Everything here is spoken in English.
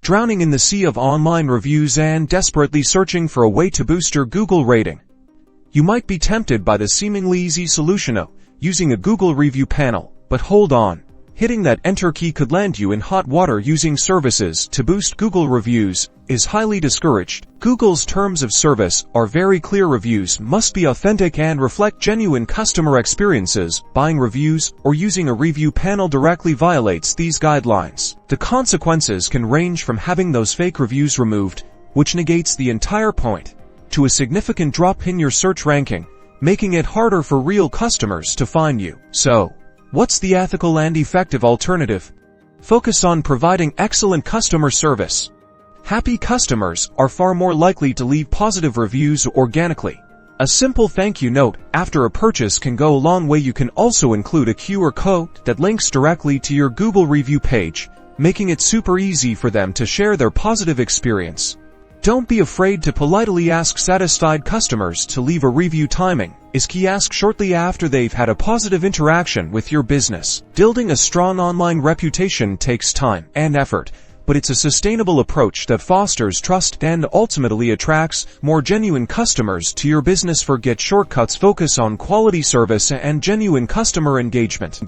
drowning in the sea of online reviews and desperately searching for a way to boost your Google rating. You might be tempted by the seemingly easy solution of using a Google review panel, but hold on. Hitting that enter key could land you in hot water. Using services to boost Google reviews is highly discouraged. Google's terms of service are very clear. Reviews must be authentic and reflect genuine customer experiences. Buying reviews or using a review panel directly violates these guidelines. The consequences can range from having those fake reviews removed, which negates the entire point, to a significant drop in your search ranking, making it harder for real customers to find you. So, what's the ethical and effective alternative? Focus on providing excellent customer service. Happy customers are far more likely to leave positive reviews organically. A simple thank you note after a purchase can go a long way. You can also include a QR code that links directly to your Google review page, making it super easy for them to share their positive experience. Don't be afraid to politely ask satisfied customers to leave a review. Timing is key. Ask shortly after they've had a positive interaction with your business. Building a strong online reputation takes time and effort, but it's a sustainable approach that fosters trust and ultimately attracts more genuine customers to your business. Forget shortcuts. Focus on quality service and genuine customer engagement.